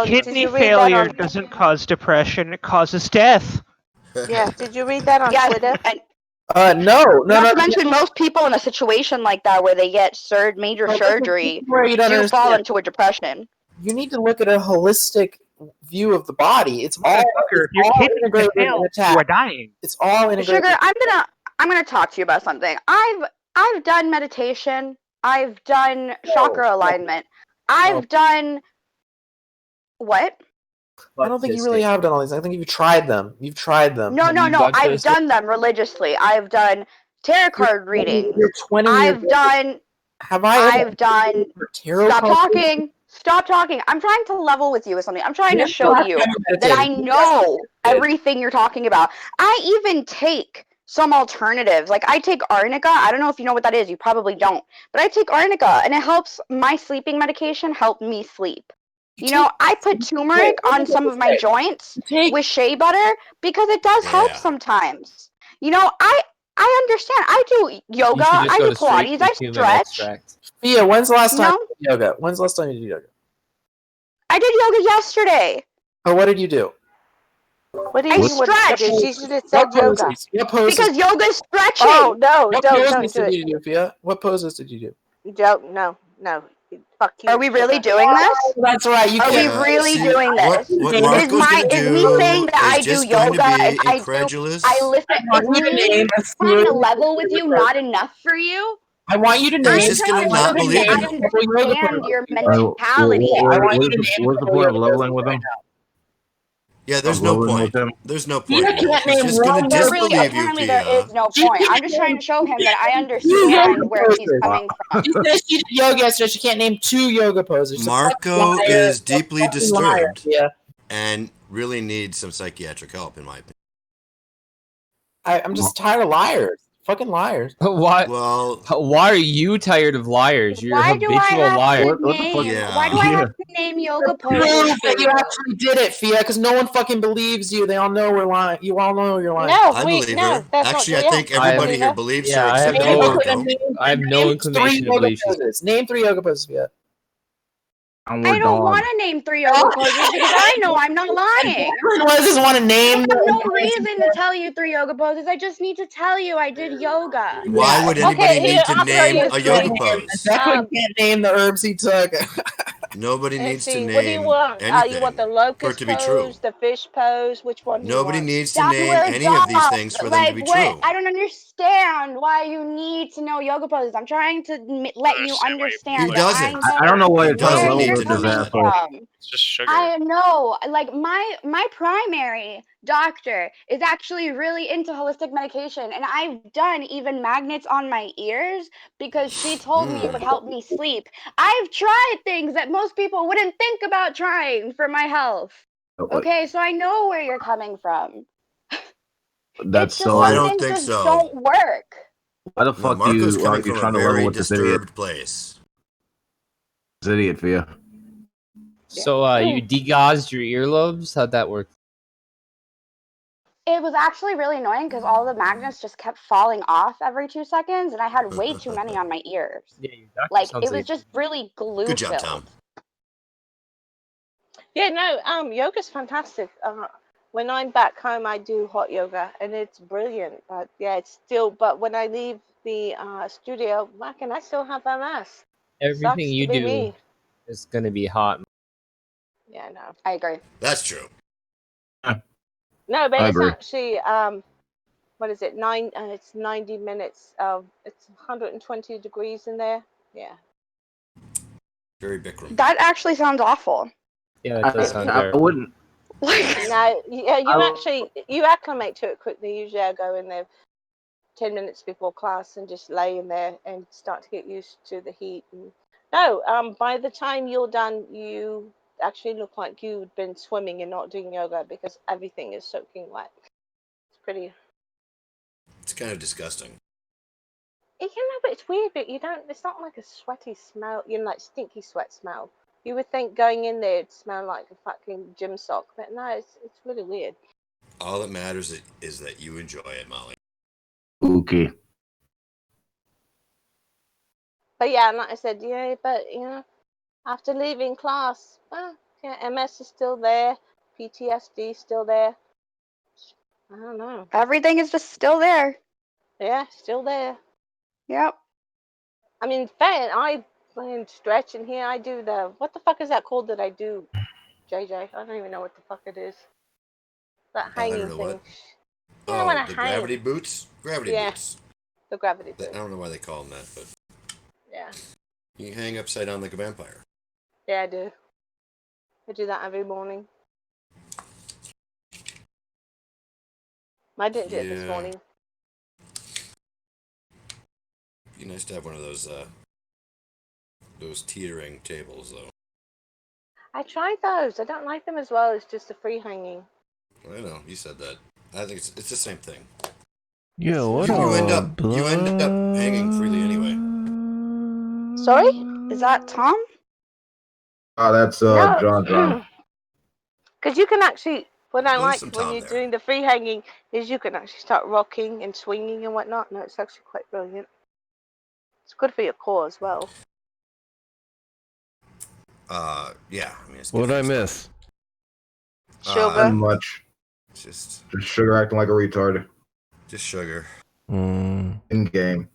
Did Kidney you read that failure on? doesn't cause depression; it causes death. Yeah. Did you read that on Yes, Twitter? and No. not to mention most people in a situation like that where they get major surgery Where you don't do fall understand. into a depression. You need to look at a holistic view of the body. It's all, Motherfucker, if your all kidney integrated in fails, attack. you are dying. It's all integrated. Sugar, I'm gonna talk to you about something. I've done meditation. I've done chakra alignment. I've done what? I don't think you really have done all these. I think you've tried them. You've tried them. No. I've done them religiously. I've done tarot card readings. You're 20 years I've done. Have I ever I've done. tarot Stop cards? talking. Stop talking. I'm trying to level with you with something. I'm trying to Yes, show I've you never that I meditated. know Yes, everything you're talking about. I even take some alternatives. Like I take arnica. I don't know if you know what that is. You probably don't. But I take arnica and it helps my sleeping medication help me sleep. You know, I put turmeric on some of my joints with shea butter because it does help sometimes. You know, I understand. I do yoga. I do Pilates. I stretch. Fia, when's the last time No. you did yoga? When's the last time you did yoga? I did yoga yesterday. Oh, what did you do? What do you I mean? What stretched. she should have said yoga. What poses? Because yoga is stretching. Oh no! What Don't poses do did it. you do, Fia? What poses did you do? Don't. No. Fuck you. Are we really sugar. doing this? That's right. You Are we can't. really see, doing this? What Is Marco's my gonna is me do saying that is I do just going to yoga and be incredulous. I listen? Is want you to me name a trying to series level with you of not enough for you? I want you to I'm name. He's just trying gonna to not show him believe that I you. understand your mentality. I want you to name What's the point of leveling with him? Yeah, there's Of no leveling point. with him? There's no You point. can't He's name just gonna one There really, disbelieve you, apparently, there Pia. is no point. I'm just trying to show him that I yoga understand where he's poses. coming from. She said she did yoga yesterday. She can't name 2 yoga poses. She's a fucking Marco liar. is She's a deeply fucking liar, disturbed Fia. and really needs some psychiatric help, in my opinion. I'm just tired of liars. Fucking liars. Why? Well, Why are you tired of liars? You're a Why do I habitual have liar. to What the fuck? name? Yeah. Why do I have to name yoga poses Prove for that you you? actually did it, Fia, because no one fucking believes you. They all know we're lying. You all know you're lying. No, I believe her. that's Actually, not I true. think everybody here her. believes Yeah, her I have except no- Marco. I have no Name inclination 3 to yoga believe you. poses. Name 3 yoga poses, Fia. I don't want to name 3 yoga poses because I know I'm not lying. Everyone doesn't want to I name. have no reason to tell you 3 yoga poses. I just need to tell you I did yoga. Why would anybody Okay, here, need to I'll tell name you a three. yoga pose? Definitely can't name the herbs he took. Nobody Let's needs to see. name What do you want? anything You want the for it locust to be true. pose, the fish pose? Which one do you Nobody want? needs to name Downward any of these dog. things for them to be What? true. I don't understand why you need to know yoga poses. I'm trying to let you understand He that doesn't. I I don't know why know you're trying to where doesn't level need you're to with this know coming that. asshole. from. It's just sugar. I know, like my primary doctor is actually really into holistic medication, and I've done even magnets on my ears because she told me it would help me sleep. I've tried things that most people wouldn't think about trying for my health. Okay, so I know where you're coming from. That's It's just so. I some don't things think just so. don't work. Why the No, fuck Marco's are coming you from trying a to level very with this idiot? disturbed place. This idiot, Fia. So, you degaussed your earlobes? How'd that work? It was actually really annoying because all the magnets just kept falling off every 2 seconds, and I had way too many on my ears. Yeah, your doctor Like sounds it was just really glue Good job, filled. Tom. Yeah, no, yoga's fantastic. When I'm back home, I do hot yoga, and it's brilliant. But yeah, it's still. But when I leave the studio, and I still have MS. everything Sucks you to be do me. is gonna be hot. Yeah, no. I agree. That's true. No, but I it's agree. actually what is it? It's 90 minutes. It's 120 degrees in there. Yeah. Very Bikram. That actually sounds awful. Yeah, that does sound terrible. I wouldn't. No, yeah, you acclimate to it quickly. Usually, I go in there 10 minutes before class and just lay in there and start to get used to the heat. And no, by the time you're done, you actually look like you've been swimming and not doing yoga because everything is soaking wet. It's pretty. It's kind of disgusting. You know, but it's weird. But you don't. It's not like a sweaty smell. Like stinky sweat smell. You would think going in there it'd smell like a fucking gym sock, but no, it's really weird. All that matters is that you enjoy it, Molly. Okay. But yeah, and like I said, yeah, but after leaving class, Yeah, MS is still there. PTSD is still there. I don't know. Everything is just still there. Yeah, still there. Yep. I mean, fan, I stretch in here. I do the what the fuck is that called that I do, JJ? I don't even know what the fuck it is. That I don't hanging know thing. what. You know when I The hang. gravity boots? Gravity Yeah. boots. The gravity I boots. don't know why they call them that, but Yeah. you hang upside down like a vampire. Yeah, I do. I do that every morning. I didn't do it this Yeah. morning. Be nice to have one of those teetering tables, though. I tried those. I don't like them as well as just the free hanging. I know you said that. I think it's the same thing. Yo, what You end a up hanging freely anyway. Sorry? Is that Tom? Oh, that's No. John. Because you can actually, what I There's like some when Tom you're there. doing the free hanging is you can actually start rocking and swinging and whatnot. No, it's actually quite brilliant. It's good for your core as well. Yeah. I mean, it's What'd good I for the miss? stomach. Sugar. Much. Just Just sugar acting like a retard. sugar. In game.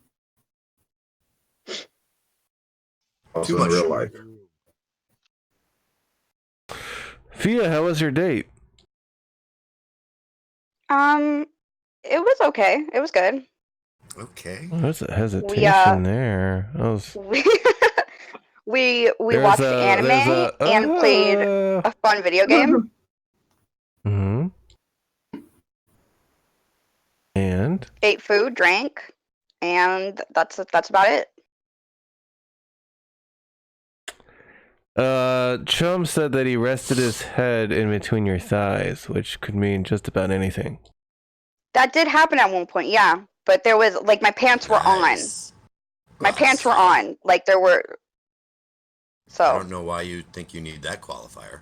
Also Too in much real sugar. life. Fia, how was your date? It was okay. It was good. Okay. There's a hesitation there. We There's watched anime and played a fun video game. Hmm. And Ate food, drank, and that's about it. Chum said that he rested his head in between your thighs, which could mean just about anything. That did happen at one point, yeah. But there was like my pants were on. Nice. My Well, pants were on. Like there were. I So don't know why you think you need that qualifier.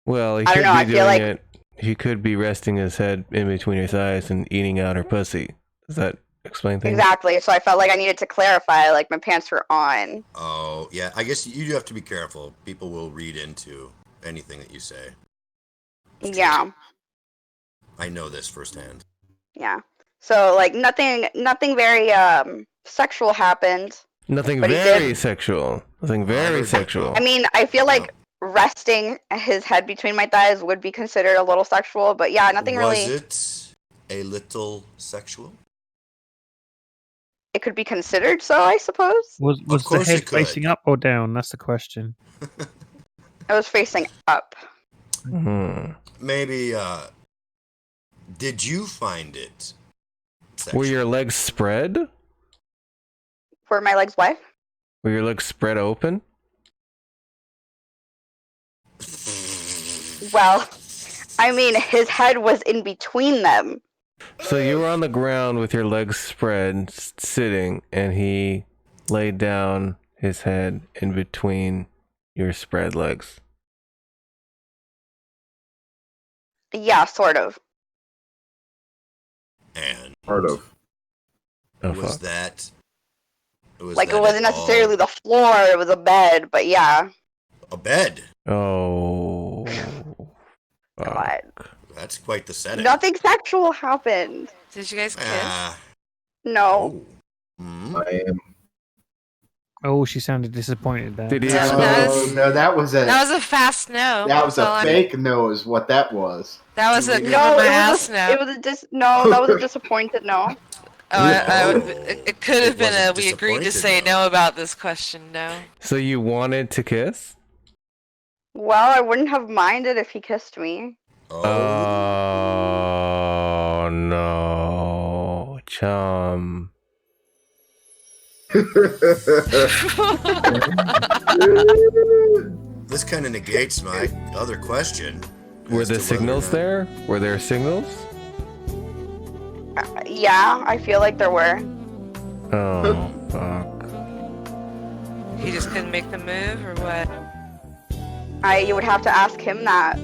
Well, he I could don't know, be I feel doing like- it. He could be resting his head in between your thighs and eating out her pussy. Does that explain things? exactly. So I felt like I needed to clarify. Like my pants were on. Oh, yeah. I guess you do have to be careful. People will read into anything that you say. Yeah. I know this firsthand. Yeah. So like nothing very sexual happened. Nothing But he very did- sexual. Nothing I very heard sexual. I mean, I feel like resting his head between my thighs would be considered a little sexual, but yeah, nothing Was really. it a little sexual? It could be considered so, I suppose. Was the course head it could. facing up or down? That's the question. I was facing up. Hmm. Maybe, did you find it Were sexual? your legs spread? Were my legs what? Were your legs spread open? Well, I mean, his head was in between them. So you were on the ground with your legs spread, sitting, and he laid down his head in between your spread legs. Yeah, sort of. And Part of. Oh, was fuck. that... Like, it that wasn't at all necessarily the floor, it was a bed, but yeah. a bed? Oh. God. That's quite the setting. Nothing sexual happened. Did you guys kiss? No. Oh. Hmm? I am. Oh, she sounded disappointed there. Did he Yeah, expose- that Oh, no, that was a That was a fast no. that was That's all a I'm- fake no, is what that was. That was a No, cover my it ass was no. it was that was a disappointed no. Oh, I would, Oh. it could have It been a wasn't we agreed to disappointed, say though. no about this question, no. So you wanted to kiss? Well, I wouldn't have minded if he kissed me. Oh no, chum. This kind of negates my other question. Were as the to whether or signals not- there? Were there signals? Yeah, I feel like there were. Oh, fuck. He just couldn't make the move, or what? You would have to ask him that.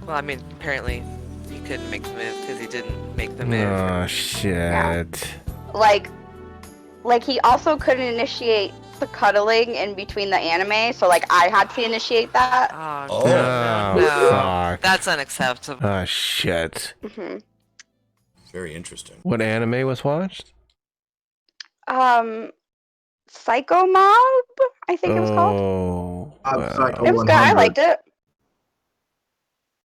Well, I mean, apparently he couldn't make the move because he didn't make the move. Oh, shit. Like he also couldn't initiate the cuddling in between the anime, so like I had to initiate that. Oh, Oh. no. fuck. That's unacceptable. Oh, shit. hmm Very interesting. What anime was watched? Psycho Mob, I think it was called. Oh, Psycho It was good. I 100. liked it.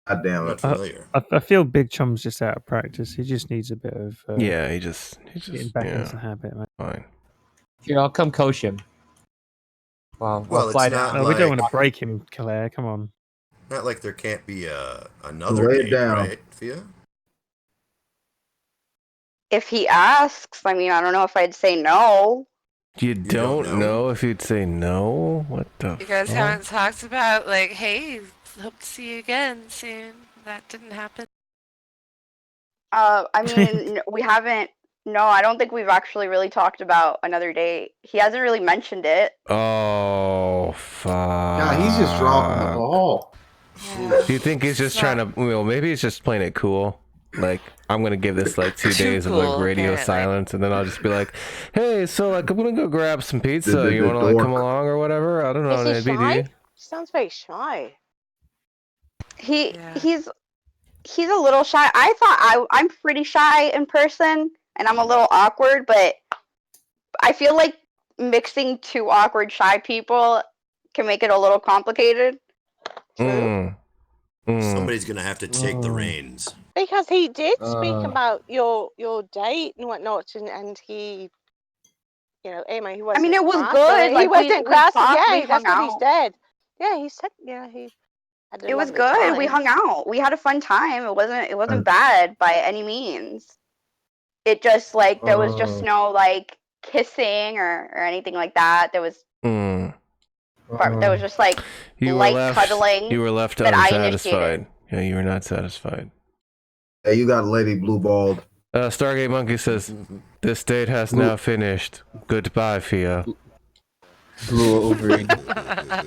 God damn Not it. familiar. I feel Big Chum's just out of practice. He just needs a bit of yeah, he just getting back yeah, into the habit, man. fine. Here, I'll come coach him. Well, Well, I'll it's fly not down. No, we don't like- want to break him, Claire. Come on. Not like there can't be another Lay it date, down. right, Fia? If he asks, I mean, I don't know if I'd say no. You don't don't know if he'd say no? What the You guys fuck? haven't talked about, like, hey, hope to see you again soon. That didn't happen. I mean, we haven't. No, I don't think we've actually really talked about another date. He hasn't really mentioned it. Oh, fuck. Yeah, he's just dropping the ball. Yeah. Do you think he's just trying to, well, maybe he's just playing it cool? Like, I'm gonna give this like 2 Too days of like cool, radio apparently. silence, and then I'll just be like, "Hey, so like, I'm gonna go grab some pizza. The You wanna like come dork. along or whatever? I don't know." Is he NBD. shy? He sounds very shy. Yeah. He's a little shy. I thought I'm pretty shy in person, and I'm a little awkward, but I feel like mixing two awkward shy people can make it a little complicated. Mm. Mm. Somebody's gonna have to take the Oh. reins. Because he did speak Uh. about your date and whatnot, and he, you know, anyway, he wasn't. mean, it was crass, good, or- He like, we wasn't crass. talked, Yeah, we that's hung what he out. said. Yeah, he said. Yeah, he. Had a It was lovely good. We time. hung out. We had a fun time. It wasn't bad by any means. It just like there was just no like kissing or anything like that. There was Mm. there was just like You were light left. cuddling You were left that I unsatisfied. Yeah, you were not satisfied. Hey, you got Lady Blue Balled. Stargate Monkey says, "This date has now finished. Goodbye, Fia." Blue Wolverine. I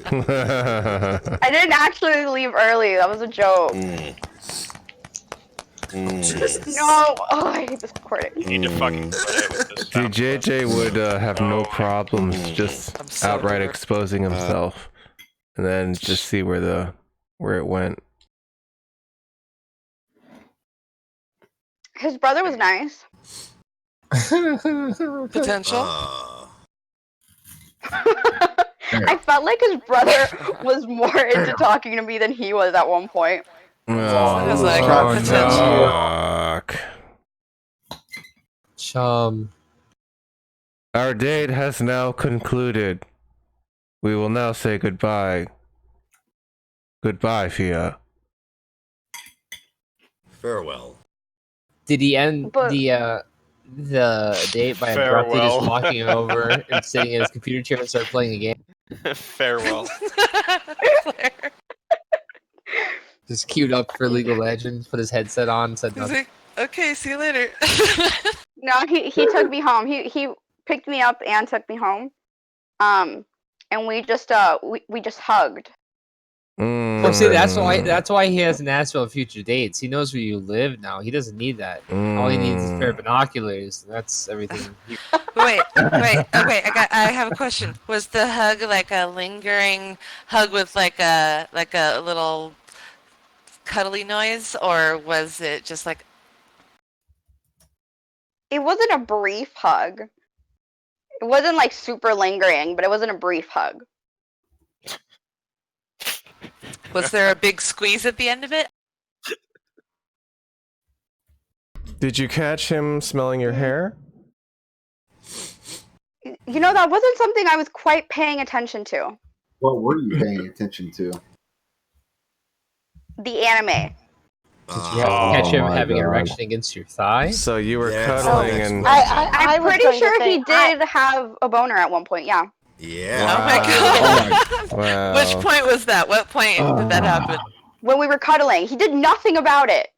didn't actually leave early. That was a joke. No. Oh, I hate this recording. You need to fucking play it with this sound. JJ would have no problems just I'm so outright bored. exposing himself, and then just see where it went. His brother was nice. Potential. I felt like his brother was more into talking to me than he was at one point. I was like, Oh, potential. fuck. Chum. Our date has now concluded. We will now say goodbye. Goodbye, Fia. Farewell. Did he end But- the date by abruptly Farewell. just walking over and sitting in his computer chair and start playing a game? Farewell. Just queued up for League of Legends, put his headset on, said He's nothing. like, okay, see you later. No, he took me home. He picked me up and took me home. And we just hugged. Oh, see, that's why he hasn't asked about future dates. He knows where you live now. He doesn't need that. All he needs is a pair of binoculars. That's everything. wait. I have a question. Was the hug like a lingering hug with like a little cuddly noise, or was it just like? It wasn't a brief hug. It wasn't like super lingering, but it wasn't a brief hug. Was there a big squeeze at the end of it? Did you catch him smelling your hair? You know, that wasn't something I was quite paying attention to. What were you paying attention to? The anime. Did you catch him my having an God. erection against your thigh? So you were Yeah, cuddling that's and what- I I'm was pretty going to sure he say, did have a boner at one point, yeah. Yeah. Oh my god. wow. Which point was that? What point did that happen? When we were cuddling. He did nothing about it.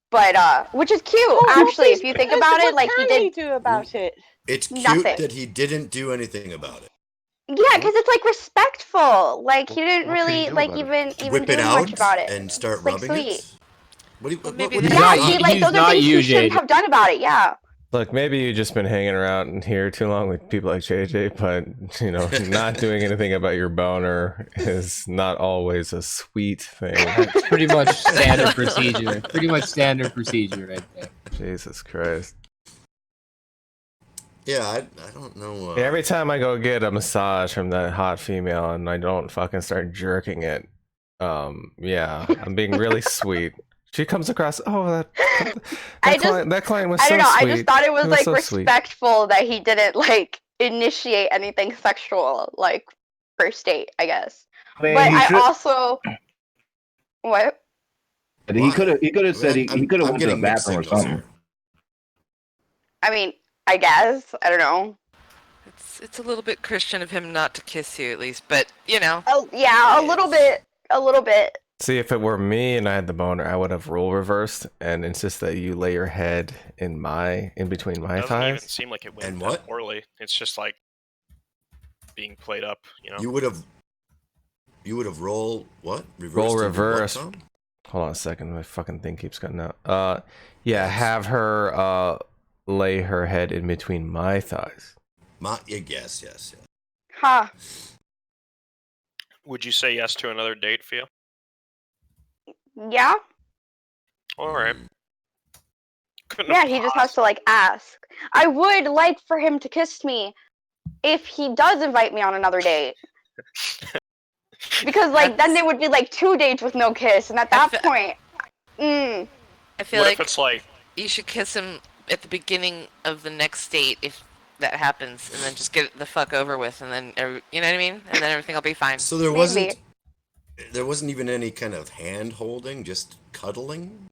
But which is cute, actually, if you think about it, like he What did. can he do about it? It's cute Nothing. that he didn't do anything about it. Yeah, because it's like respectful. Like he didn't What can he really do like about even Whip do it much out about it. and start It's, like, rubbing sweet. it. What do you? Well, maybe what do He's you Yeah, not- he want? like he's those are not things you, he shouldn't Jade. have done about it. Yeah. Look, maybe you've just been hanging around here too long with people like JJ, but you know, not doing anything about your boner is not always a sweet thing. That's pretty much standard procedure. Pretty much standard procedure right there. Jesus Christ. Yeah, I don't know. Every time I go get a massage from that hot female and I don't fucking start jerking it, yeah, I'm being really sweet. She comes across, that client was so sweet. I don't know. I just thought it was like so sweet. respectful that he didn't like initiate anything sexual, like first date, I guess. Man, but I should... also what? He could have said he could have went to the bathroom or something. Here. I mean, I guess I don't know. It's a little bit Christian of him not to kiss you at least, but you know. Oh yeah, a little bit. See, if it were me and I had the boner, I would have role reversed and insist that you lay your head in between my It doesn't thighs. even seem like it went And that what? poorly. It's just like being played up, you know. You would have roll what? Roll reverse. What, Hold on a second, my fucking thing keeps cutting out. Yeah, have her lay her head in between my thighs. Yes. Huh. Would you say yes to another date, Fia? Yeah. All right. Yeah, he just has to like ask. I would like for him to kiss me if he does invite me on another date. Because like then there would be like 2 dates with no kiss, and at that point, I feel what like if it's like you should kiss him at the beginning of the next date if that happens, and then just get it the fuck over with, and then you know what I mean, and then everything will be fine. So there wasn't even any kind of hand holding, just cuddling.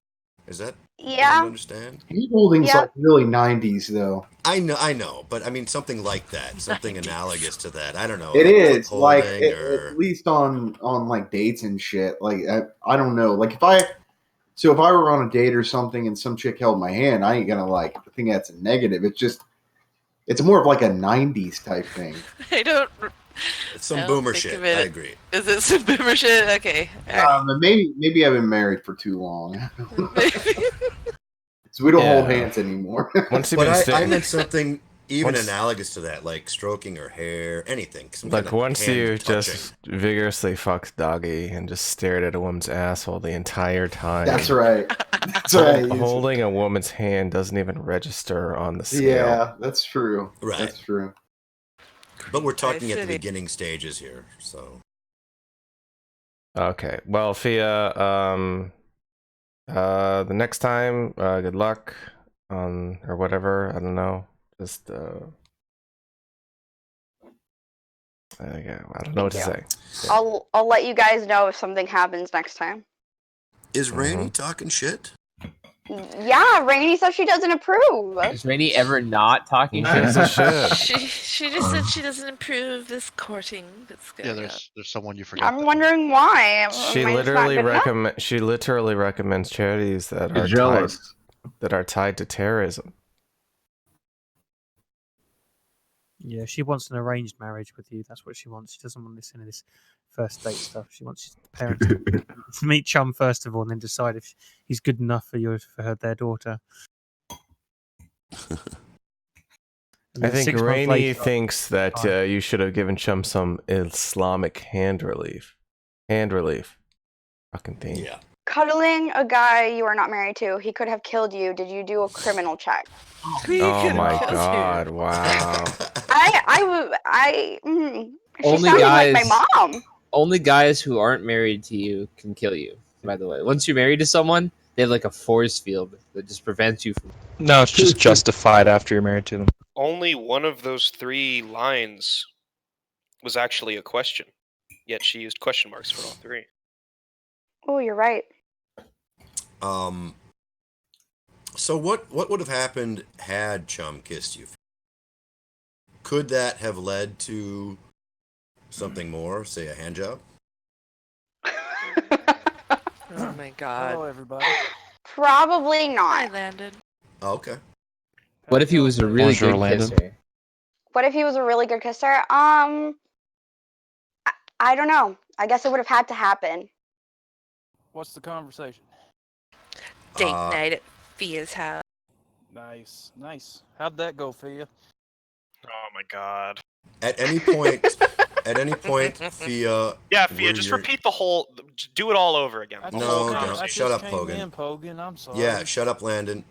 Is that? Yeah. I don't understand. Hand holding's like really 90s though. I know, but I mean something like that, something analogous to that. I don't know. It is like holding at least on like dates and shit. Like I don't know. Like if I were on a date or something and some chick held my hand, I ain't gonna like think that's a negative. It's more of like a 90s type thing. I don't. It's some boomer shit. I agree. Is it some boomer shit? Okay. Maybe I've been married for too long. So we don't hold hands anymore. I meant something even analogous to that, like stroking her hair, anything. Like once you just vigorously fucked Doggy and just stared at a woman's asshole the entire time. That's right. That's right. Holding a woman's hand doesn't even register on the scale. Yeah, that's true. Right. That's true. But we're talking at the beginning stages here, so. Okay. Well, Fia, the next time, good luck or whatever. I don't know. Just I don't know what to say. Yeah. I'll let you guys know if something happens next time. Is Rainy talking shit? Yeah, Rainy says she doesn't approve. Is Rainy ever not talking shit? She just said she doesn't approve this courting that's going on. There's someone you forgot. I'm wondering why. She literally recommends charities that are tied to terrorism. Yeah, she wants an arranged marriage with you. That's what she wants. She doesn't want this in this first date stuff. She wants the parents to meet Chum first of all, and then decide if he's good enough for their daughter. I think Rainy thinks that you should have given Chum some Islamic hand relief. Fucking thing. Yeah. Cuddling a guy you are not married to, he could have killed you. Did you do a criminal check? Oh my god! Wow. She sounded like my mom. Only guys who aren't married to you can kill you. By the way, once you're married to someone, they have like a force field that just prevents you from. No, it's just justified after you're married to them. only one of those 3 lines was actually a question, yet she used question marks for all 3. Oh, you're right. So what would have happened had Chum kissed you? Could that have led to something more, say a hand job? Oh my god. Hello, everybody. Probably not. Hi, Landon. Oh, okay. What if he was a really Bonjour, good Landon. kisser? What if he was a really good kisser? I don't know. I guess it would have had to happen. What's the conversation? Date night at Fia's house. Nice, nice. How'd that go for you? Oh my god. At any point, Fia. Yeah, Fia, just repeat the whole. Do it all over again. The whole No, conversation. shut up, came Pogan. in, Pogan. I'm sorry. Yeah, shut up, Landon.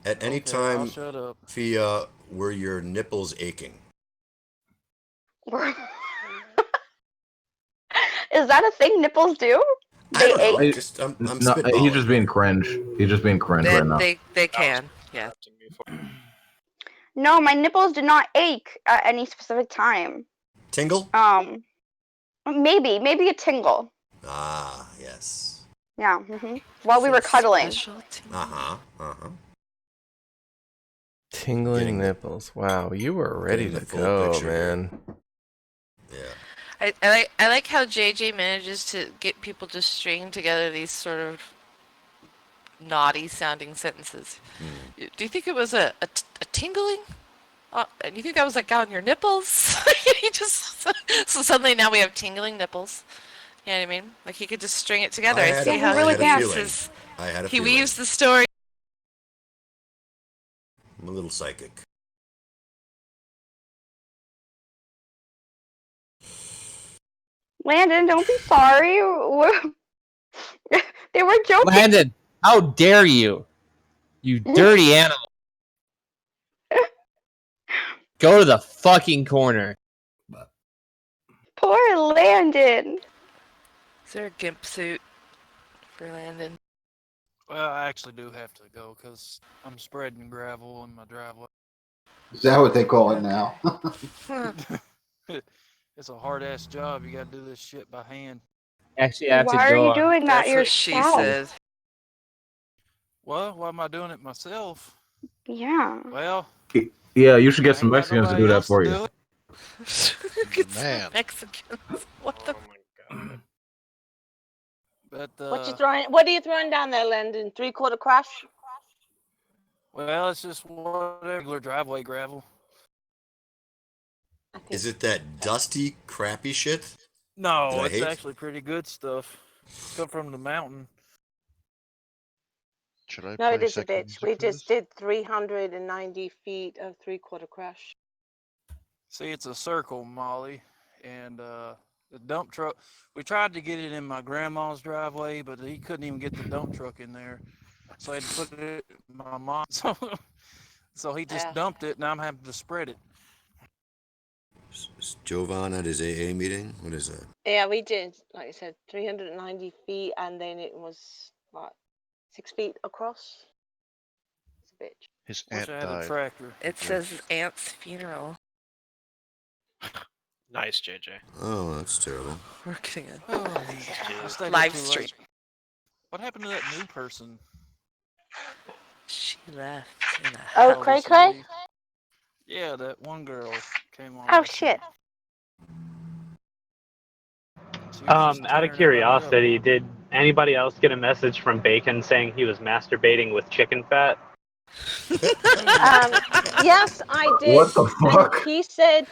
At any Okay, I'll time, shut up. Fia, were your nipples aching? Is that a thing nipples do? They ache. I'm no, spitballing. he's just being cringe. He's just being cringe right now. They can. Yeah. No, my nipples did not ache at any specific time. Tingle? Maybe a tingle. Ah, yes. Yeah. While we were cuddling. Tingling nipples. Wow, you were ready Getting to the full go, picture here. man. Yeah. I like how JJ manages to get people to string together these sort of naughty sounding sentences. Do you think it was a tingling? And you think that was like on your nipples? He just so suddenly now we have tingling nipples. You know what I mean? Like he could just string it together. I see how he weaves he weaves the story. I'm a little psychic. Landon, don't be sorry. They were joking. Landon, how dare you? You dirty animal. Go to the fucking corner. Poor Landon. Is there a gimp suit for Landon? Well, I actually do have to go because I'm spreading gravel in my driveway. Is that what they call it now? It's a hard ass job. You got to do this shit by hand. Actually, I have Why to are go you on. doing that That's what she yourself? said. Well, why am I doing it myself? Yeah. Well, Yeah, you should get some Mexicans to do that for you. Man. Mexicans. What the? But What are you throwing down there, Landon? 3/4 crash? well, it's just regular driveway gravel. Is it that dusty, crappy shit? No, that I it's hate? actually pretty good stuff. It's come from the mountain. Should I No, play it is a second bitch. music We for just this? did 390 feet of 3/4 crash. See, it's a circle, Molly, and the dump truck. We tried to get it in my grandma's driveway, but he couldn't even get the dump truck in there, so I had to put it in my mom's. So he just dumped it, and I'm having to spread it. Is Jovan at his AA meeting? What is that? Yeah, we did, like I said, 390 feet, and then it was what, 6 feet across. It's a bitch. His Wish aunt I had a died. tractor. It says aunt's funeral. Nice, JJ. Oh, that's terrible. We're getting a I stayed up live too stream. late. What happened to that new person? She left. In a Oh, hell Cray of a Cray? mood. Yeah, that one girl came on. Oh, shit. Out of curiosity, did anybody else get a message from Bacon saying he was masturbating with chicken fat? Yes, I did. What the fuck? And he said,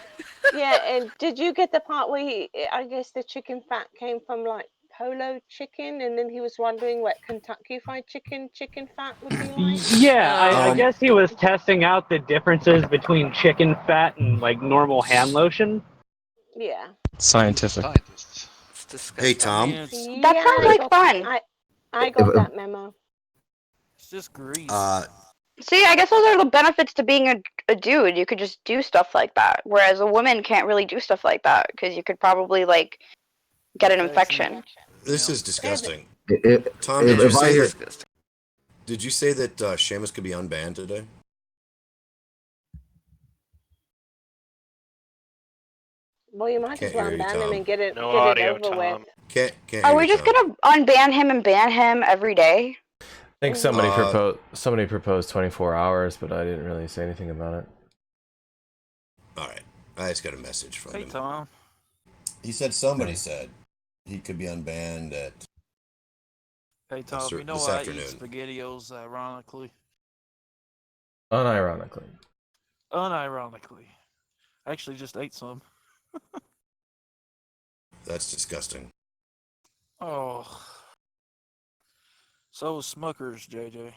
yeah, and did you get the part where I guess the chicken fat came from like Polo chicken, and then he was wondering what Kentucky Fried Chicken fat would be like? Yeah, I guess he was testing out the differences between chicken fat and like normal hand lotion. Yeah. Scientific. It's disgusting. Hey, Tom. That sounds like fun. I got that memo. It's just grease. See, I guess those are the benefits to being a dude. You could just do stuff like that, whereas a woman can't really do stuff like that because you could probably like get an infection. This is disgusting. Tom, Tom, did you if I say hear- that? Did you say that Seamus could be unbanned today? Well, you might Can't as well hear you, unban him Tom. and get it No get audio, it over with. Tom. Can't Are hear we you, just Tom. gonna unban him and ban him every day? I think somebody Uh, proposed 24 hours, but I didn't really say anything about it. All right. I just got a message from Hey, him. Tom. He said somebody said he could be unbanned at. Hey, Tom. Sir, You know this I afternoon. eat SpaghettiOs ironically. Unironically. Unironically. I actually just ate some. That's disgusting. Oh. So is Smuckers, JJ.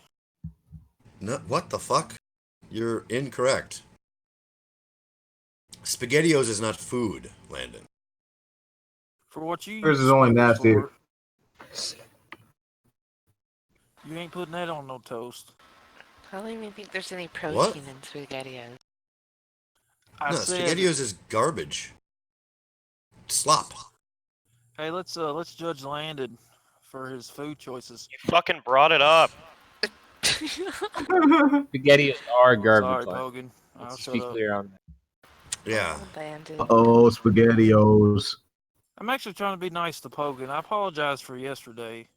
No, what the fuck? You're incorrect. SpaghettiOs is not food, Landon. For what you Yours use is only Smuckers nasty. for, you ain't putting that on no toast. I don't even think there's any protein in SpaghettiOs. I No, said, SpaghettiOs is garbage. Slop. hey, let's judge Landon for his food choices. You fucking brought it up. Spaghettios are garbage. Sorry, Bogan. I'll Let's just shut be up. clear on that. Yeah. Oh, SpaghettiOs. I'm actually trying to be nice to Pogan. I apologize for yesterday.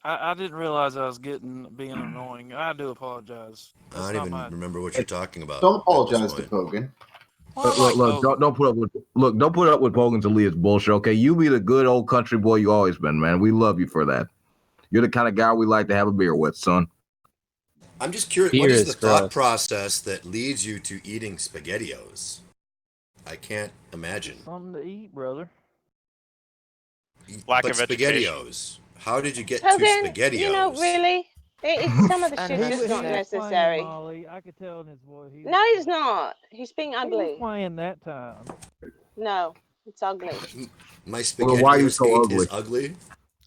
I didn't realize I was being annoying. I do apologize. That's I don't even remember what you're talking about. Don't apologize to Pogan. Look, don't put up with Bogan's Elias bullshit. Okay, you be the good old country boy you always been, man. We love you for that. You're the kind of guy we like to have a beer with, son. I'm just curious, what is the thought process that leads you to eating SpaghettiOs? I can't imagine. Something to eat, brother. Lack But of education. SpaghettiOs. How did you get Pogan, to SpaghettiOs? you know, really, some of the shit is not necessary. Molly, I could tell in his voice. No, he's not. He's being He was ugly. playing that time. No, it's ugly. My Well, why are you SpaghettiOs so hate ugly? is ugly?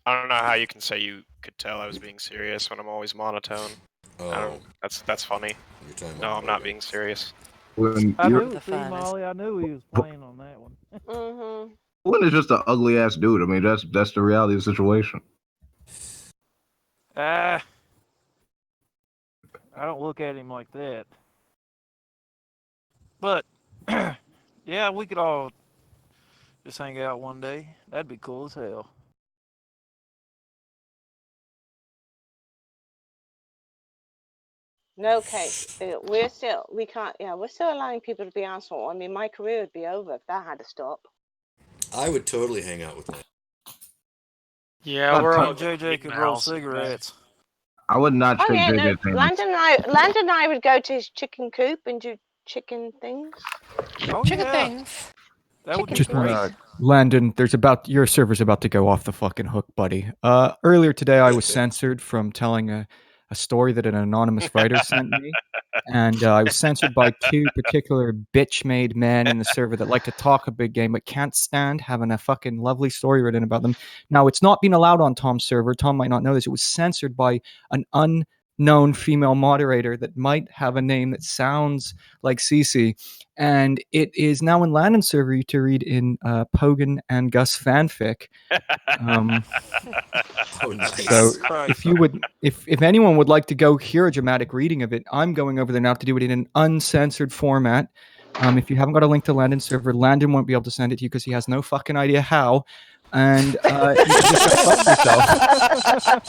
I don't know how you can say you could tell I was being serious when I'm always monotone. Oh. That's funny. You're talking No, about I'm not being serious. When I you're, knew, see, Molly, I knew he was playing on that one. Mm-hmm. When is just an ugly ass dude. I mean, that's the reality of the situation. I don't look at him like that. But, yeah, we could all just hang out one day. That'd be cool as hell. No, Kate. We're still allowing people to be assholes. I mean, my career would be over if that had to stop. I would totally hang out with that. Yeah, we're all JJ could roll cigarettes. I would not Oh shake yeah, no. JJ's hand. Landon and I would go to his chicken coop and do chicken things. Oh, Chicken yeah. things. That would be Just great. Landon, your server's about to go off the fucking hook, buddy. Earlier today, I was censored from telling a story that an anonymous writer sent me, and I was censored by two particular bitch-made men in the server that like to talk a big game but can't stand having a fucking lovely story written about them. Now, it's not been allowed on Tom's server. Tom might not know this. It was censored by an unknown female moderator that might have a name that sounds like Cece, and it is now in Landon's server to read in Pogan and Gus fanfic. Oh, nice. So if anyone would like to go hear a dramatic reading of it, I'm going over there now to do it in an uncensored format. If you haven't got a link to Landon's server, Landon won't be able to send it to you because he has no fucking idea how. And you can just go fuck yourself.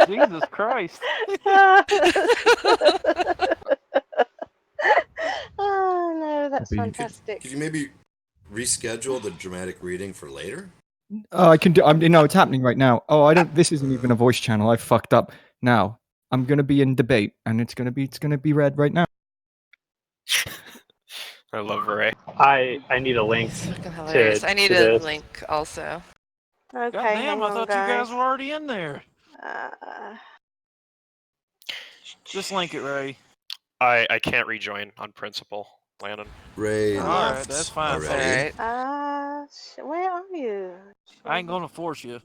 Jesus Christ. Oh no, that's fantastic. Could you maybe reschedule the dramatic reading for later? I can do. No, it's happening right now. Oh, I don't. This isn't even a voice channel. I fucked up. Now I'm gonna be in debate, and it's gonna be read right now. I love Ray. I need a link. Fucking hilarious. I need a link also. Okay, Goddamn, hang I on, thought guys. you guys were already in there. Just link it, Ray. I can't rejoin on principle, Landon. Ray. Alright, that's fine. already. Where are you? I ain't gonna force you.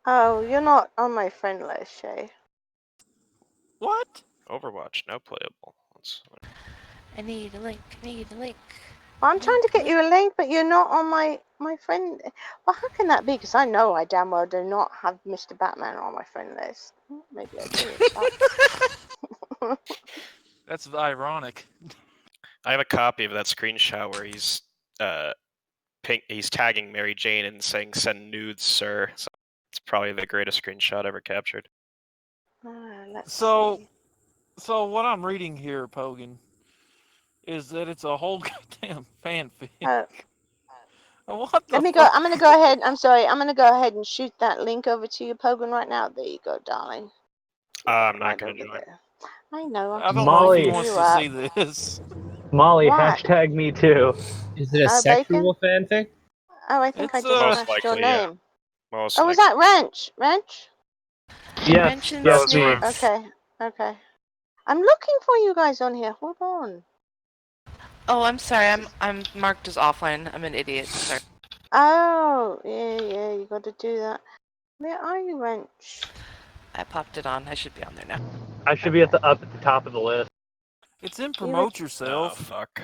Oh, you're not on my friend list, Shay. What? Overwatch, no playable. I need a link. I need a link. I'm trying to get you a link, but you're not on my friend. Well, how can that be? Because I know I damn well do not have Mr. Batman on my friend list. Maybe I do. That's ironic. I have a copy of that screenshot where he's he's tagging Mary Jane and saying "send nudes, sir." So it's probably the greatest screenshot ever captured. So what I'm reading here, Pogan, is that it's a whole goddamn fanfic. What the Let me go. I'm gonna go ahead. I'm sorry. I'm gonna go ahead and shoot that link over to you, Pogan, right now. There you go, darling. I'm not gonna join. I know. I don't Molly. know if he wants to see this. Molly, What? hashtag me too. Is it a sexual fanfic? Oh, I think I It's, just Most matched your likely, yeah. name. Most Oh, was that Wrench? Wrench? Yes, Mention yes, Snoop. me. Okay. Okay. I'm looking for you guys on here. Hold on. Oh, I'm sorry. I'm marked as offline. I'm an idiot. Sorry. Oh, yeah, you got to do that. Where are you, Wrench? I popped it on. I should be on there now. I should be up at the top of the list. It's in promote yourself. Oh, fuck.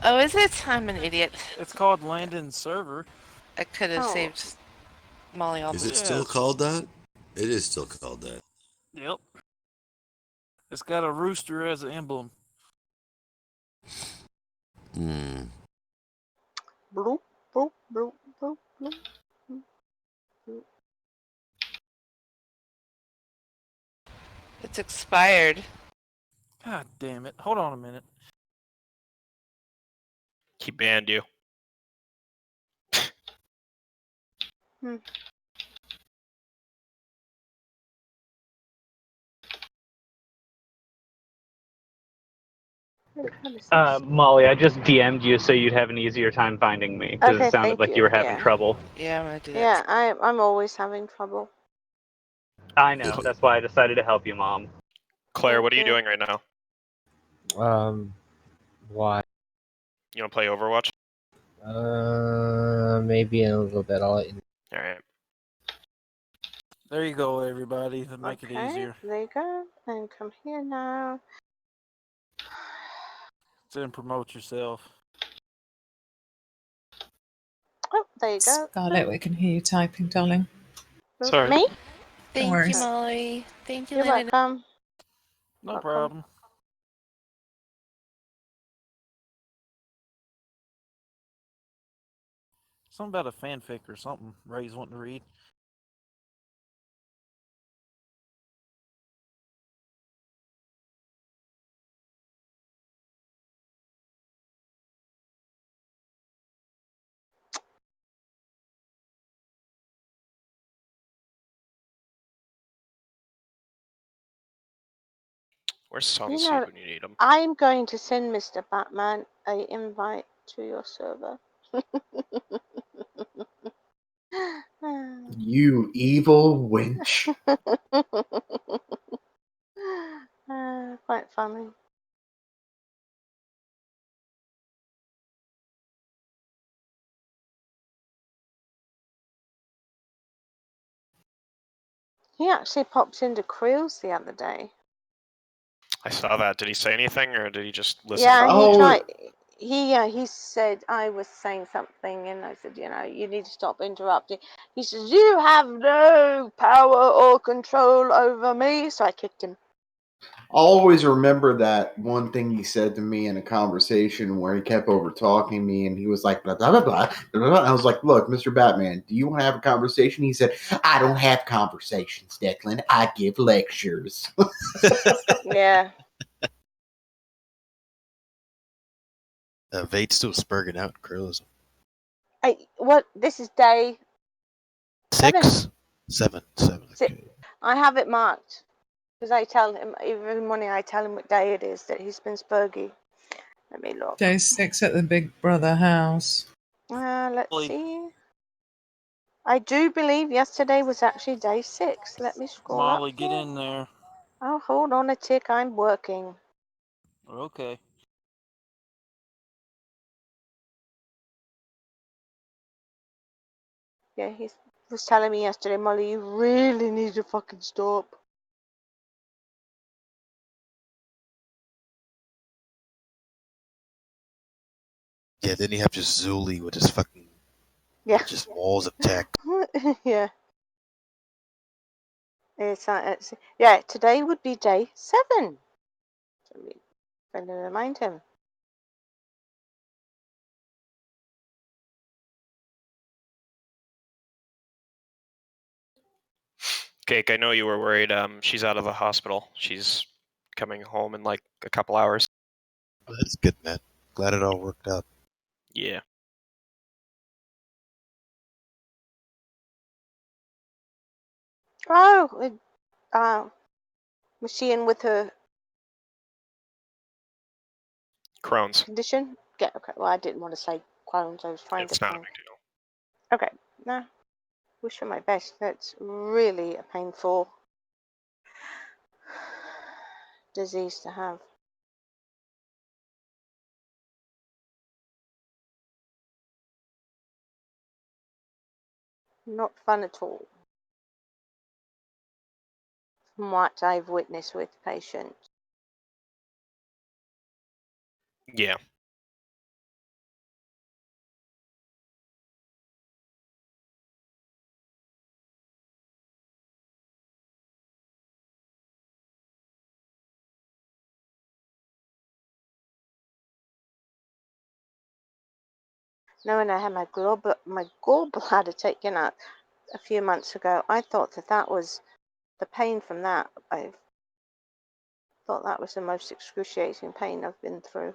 Oh, is it? I'm an idiot. It's called Landon's server. I could have Oh. saved Molly all Is the it still called that? It is still called that. Yep. It's got a rooster as an emblem. Hmm. Bloop, bloop, bloop, bloop, bloop. It's expired. God damn it. Hold on a minute. He banned you. Hmm. Molly, I just DM'd you so you'd have an easier time finding me because Okay, it sounded thank like you. you were having Yeah. trouble. Yeah, I'm gonna do that. Yeah, I'm always having trouble. I know. That's why I decided to help you, Mom. Claire, what are you Okay. doing right now? Why? You want to play Overwatch? Maybe in a little bit. I'll let you know. All right. There you go, everybody. To make it Okay, easier. there you go. And come here now. It's in promote yourself. Oh, there you go. Scarlett, we can hear you typing, darling. Sorry. Me? Thank worries. you, Molly. Thank you, You're Landon. welcome. No problem. Something about a fanfic or something Ray's wanting to read. Where's Sun You Tzu know, when you need him? I'm going to send Mr. Batman an invite to your server. You evil wench. Quite funny. He actually popped into Creels the other day. I saw that. Did he say anything, or did he just listen? Yeah, to he tried. He said I was saying something, and I said, you need to stop interrupting. He says, you have no power or control over me. So I kicked him. I'll always remember that one thing he said to me in a conversation where he kept over talking me and he was like, blah, blah, blah, blah, blah, blah. I was like, look, Mr. Batman, do you want to have a conversation? He said, I don't have conversations, Declan. I give lectures. Yeah. Vade's still spurging out Krillism. This is day 6? 7. I have it marked because I tell him every morning. I tell him what day it is that he's been spurgy. Let me look. Day 6 at the Big Brother house. Let's see. I do believe yesterday was actually day 6. Let me scroll Molly, up get here. in there. Oh, hold on a tick. I'm working. Okay. Yeah, he was telling me yesterday, Molly, you really need to fucking stop. Yeah, then you have just Zuli with his fucking just walls of tech. Yeah. Yeah, today would be day 7. So we better remind him. Cake, I know you were worried. She's out of the hospital. She's coming home in like a couple hours. Oh, that's good, man. Glad it all worked out. Yeah. Oh, was she in with her Crohn's. condition? Yeah, okay. Well, I didn't want to say Crohn's. I was trying It's to not a think. big deal. Okay, no. Wish her my best. That's really a painful. disease to have. Not fun at all. From what I've witnessed with patients. Yeah. Now, when I had my gallbladder taken out a few months ago, I thought that was the pain from that. I thought that was the most excruciating pain I've been through.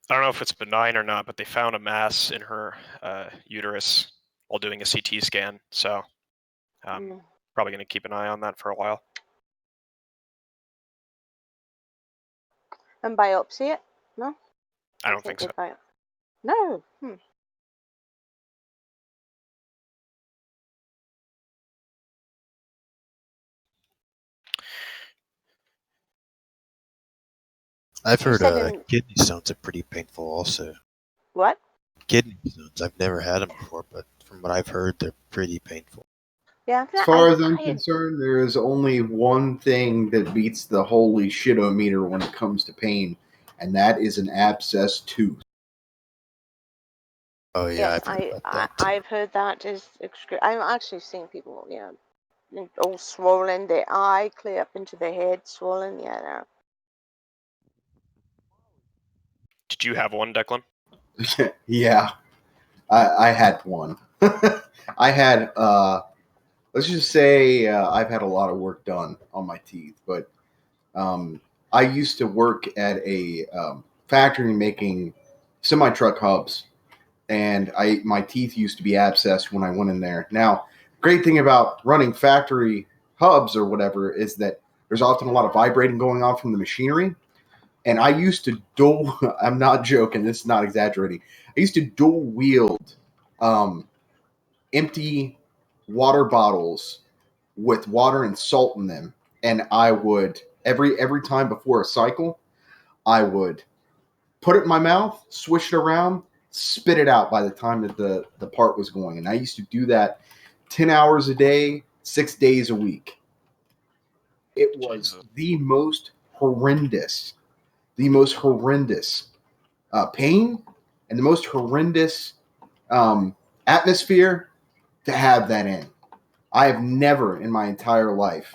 I don't know if it's benign or not, but they found a mass in her uterus while doing a CT scan. So probably going to keep an eye on that for a while. And biopsy it? No? I don't think so. No. I've heard kidney stones are pretty painful also. What? Kidney stones. I've never had them before, but from what I've heard, they're pretty painful. Yeah. As far as I'm concerned, there is only one thing that beats the holy shit-o-meter when it comes to pain, and that is an abscess tooth. Oh yeah, yes, I've heard that is I've actually seen people, all swollen, their eye clear up into their head, swollen. Yeah. No. Did you have one, Declan? Yeah, I had one. I had, let's just say I've had a lot of work done on my teeth, but I used to work at a factory making semi-truck hubs, and my teeth used to be abscessed when I went in there. Now, great thing about running factory hubs or whatever is that there's often a lot of vibrating going on from the machinery. And I used to I'm not joking, this is not exaggerating. I used to dual wield empty water bottles with water and salt in them. And I would, every time before a cycle, I would put it in my mouth, swish it around, spit it out by the time that the part was going. And I used to do that 10 hours a day, 6 days a week. It was the most horrendous pain and the most horrendous atmosphere to have that in. I have never in my entire life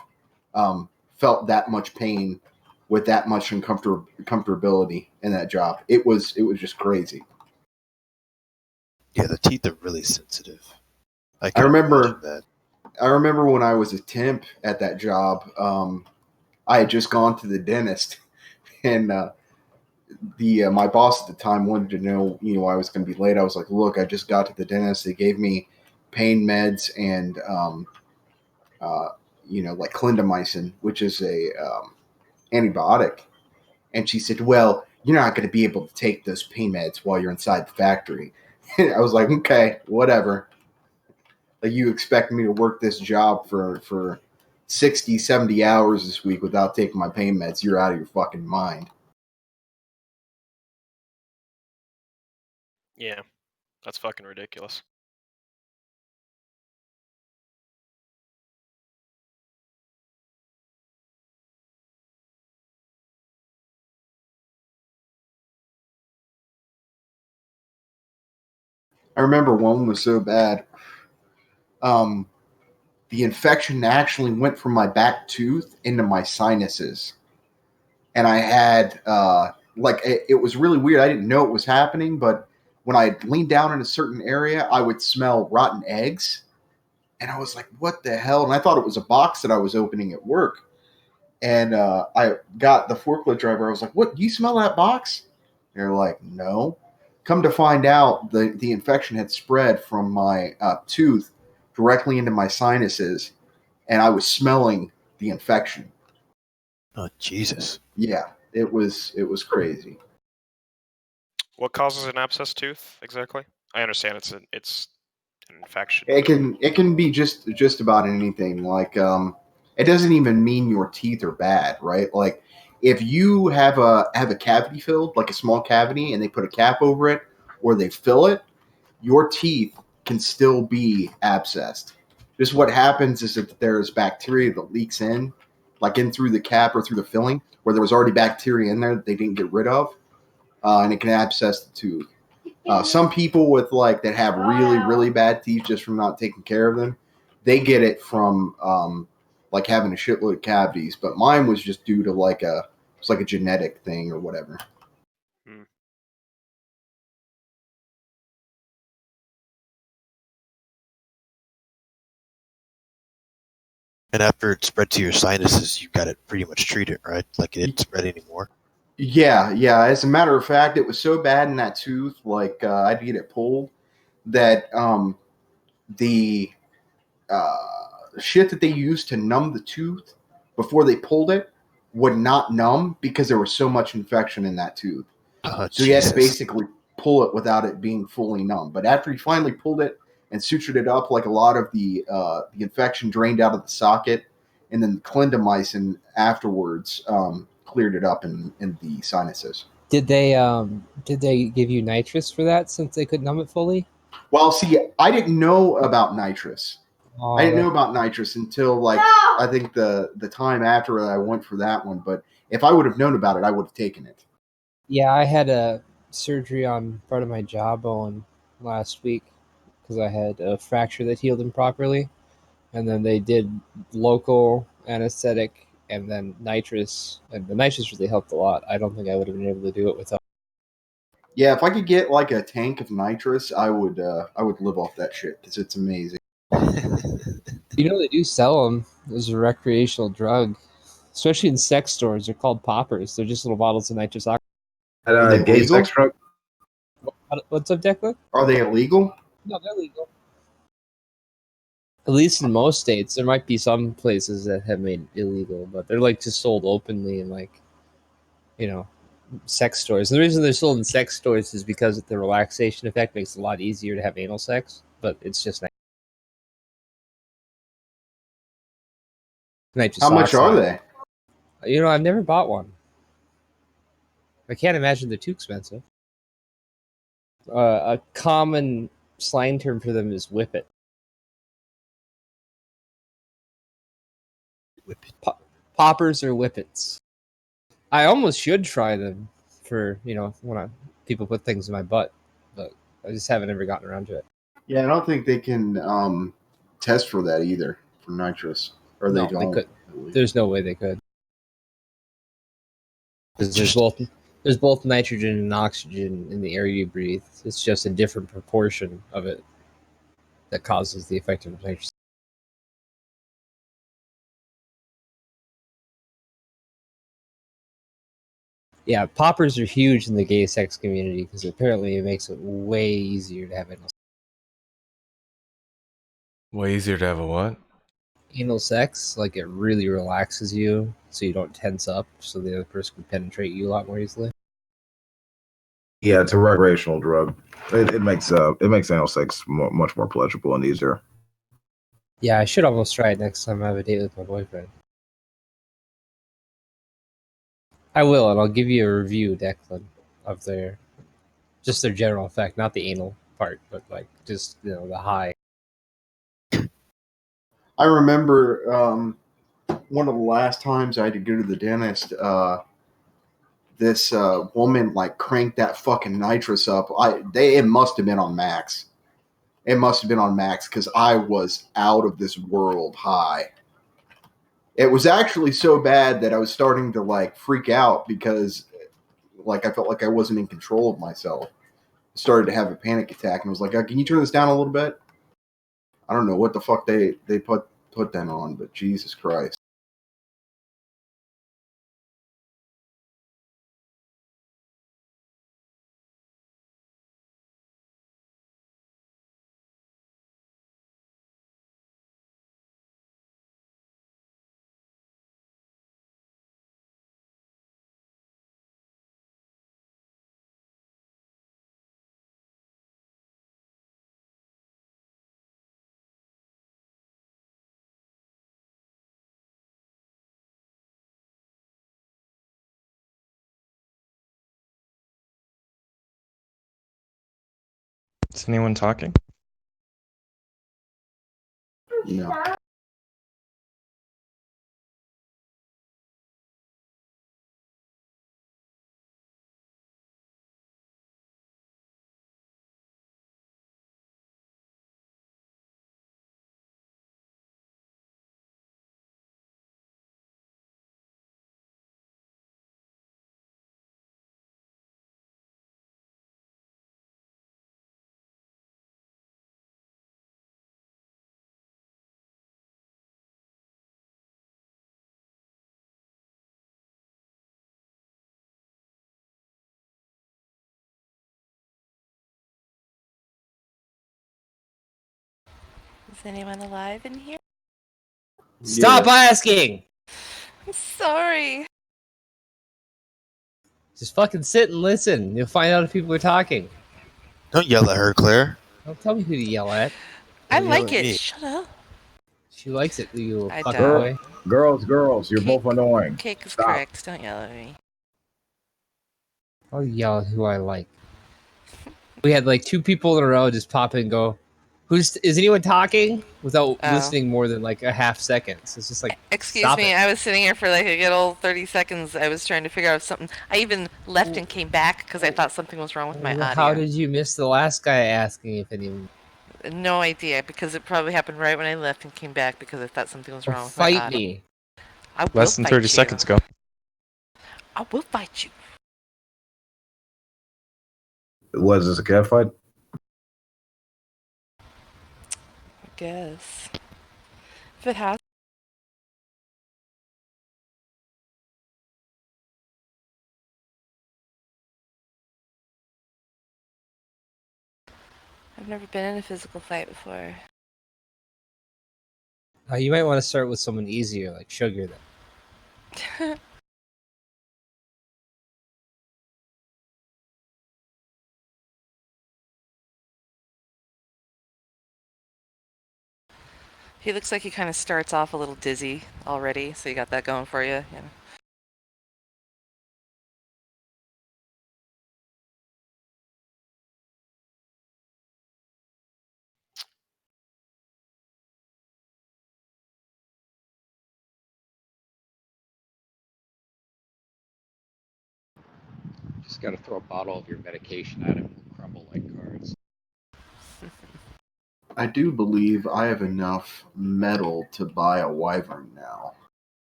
felt that much pain with that much comfortability in that job. It was just crazy. Yeah, the teeth are really sensitive. I remember when I was a temp at that job, I had just gone to the dentist, and my boss at the time wanted to know, I was going to be late. I was like, look, I just got to the dentist. They gave me pain meds and, like clindamycin, which is a antibiotic. And she said, well, you're not going to be able to take those pain meds while you're inside the factory. I was like, okay, whatever. Like, you expect me to work this job for 60, 70 hours this week without taking my pain meds? You're out of your fucking mind. Yeah, that's fucking ridiculous. I remember one was so bad. The infection actually went from my back tooth into my sinuses. And I had, it was really weird. I didn't know it was happening, but when I leaned down in a certain area, I would smell rotten eggs. And I was like, what the hell? And I thought it was a box that I was opening at work. And I got the forklift driver. I was like, what, do you smell that box? They're like, no. Come to find out, the infection had spread from my tooth directly into my sinuses, and I was smelling the infection. Oh, Jesus. Yeah, it was crazy. What causes an abscess tooth exactly? I understand it's an infection. It can be just about anything. Like it doesn't even mean your teeth are bad, right? Like if you have a cavity filled, like a small cavity, and they put a cap over it or they fill it, your teeth can still be abscessed. Just what happens is if there's bacteria that leaks in, like in through the cap or through the filling, where there was already bacteria in there that they didn't get rid of, and it can abscess the tooth. Some people with like that have really, really bad teeth just from not taking care of them, they get it from like having a shitload of cavities. But mine was just due to it's like a genetic thing or whatever. And after it spread to your sinuses, you got it pretty much treated, right? Like it didn't spread anymore. Yeah. As a matter of fact, it was so bad in that tooth, like I had to get it pulled, that the shit that they used to numb the tooth before they pulled it would not numb because there was so much infection in that tooth. So he had to basically pull it without it being fully numb. But after he finally pulled it and sutured it up, like a lot of the infection drained out of the socket, and then the clindamycin afterwards cleared it up in the sinuses. Did they give you nitrous for that since they could numb it fully? Well, see, I didn't know about nitrous. Oh, I didn't know about nitrous until like I think the time after I went for that one. But if I would have known about it, I would have taken it. Yeah, I had a surgery on part of my jawbone last week because I had a fracture that healed improperly, and then they did local anesthetic and then nitrous, and the nitrous really helped a lot. I don't think I would have been able to do it without. Yeah, if I could get like a tank of nitrous, I would live off that shit because it's amazing. You know, they do sell them as a recreational drug, especially in sex stores. They're called poppers. They're just little bottles of nitrous oxide. Are they gay legal? sex drug? What's up, Declan? Are they illegal? No, they're legal. At least in most states. There might be some places that have made illegal, but they're like just sold openly in like, sex stores. And the reason they're sold in sex stores is because the relaxation effect makes it a lot easier to have anal sex, but it's just nitrous How much are oxide. they? I've never bought one. I can't imagine they're too expensive. A common slang term for them is whippet. Poppers or whippets. I almost should try them for, when people put things in my butt, but I just haven't ever gotten around to it. Yeah, I don't think they can test for that either for nitrous, or No, they don't. could. There's no way they could. There's both nitrogen and oxygen in the air you breathe. It's just a different proportion of it that causes the effect of nitrogen. Yeah, poppers are huge in the gay sex community because apparently it makes it way easier to have anal. Way easier to have a what? Anal sex, like it really relaxes you, so you don't tense up, so the other person can penetrate you a lot more easily. Yeah, it's a recreational drug. It makes anal sex much more pleasurable and easier. Yeah, I should almost try it next time I have a date with my boyfriend. I will, and I'll give you a review, Declan, of their general effect, not the anal part, but like just the high. I remember one of the last times I had to go to the dentist. This woman like cranked that fucking nitrous up. It must have been on max. It must have been on max because I was out of this world high. It was actually so bad that I was starting to like freak out because like I felt like I wasn't in control of myself. I started to have a panic attack and I was like, can you turn this down a little bit? I don't know what the fuck they put that on, but Jesus Christ. Is anyone talking? No. Is anyone alive in here? Stop asking! I'm sorry. Just fucking sit and listen. You'll find out if people are talking. Don't yell at her, Claire. Don't tell me who to yell at. I Don't like yell at it. me. Shut up. She likes it, you little I fucking don't. boy. Girls, you're both annoying. Cake is Stop. correct. Don't yell at me. I'll yell at who I like. We had like 2 people in a row just pop in and go, is anyone talking? Without listening more than like a half second. So it's just like, Excuse stop me, it. I was sitting here for like a good old 30 seconds. I was trying to figure out something. I even left and came back because I thought something was wrong with my Well, audio. how did you miss the last guy asking if anyone... No idea, because it probably happened right when I left and came back because I thought something was wrong with my Fight audio. me. I will Less than fight 30 you. seconds ago. I will fight you. Was this a cat fight? I guess. If it has. I've never been in a physical fight before. You might want to start with someone easier, like Sugar then. He looks like he kind of starts off a little dizzy already, so you got that going for you. Yeah. Just got to throw a bottle of your medication at him. He'll crumble like cards. I do believe I have enough metal to buy a wyvern now.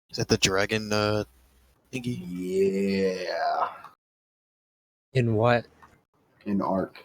Is that the dragon thingy? Yeah. In what? In Ark.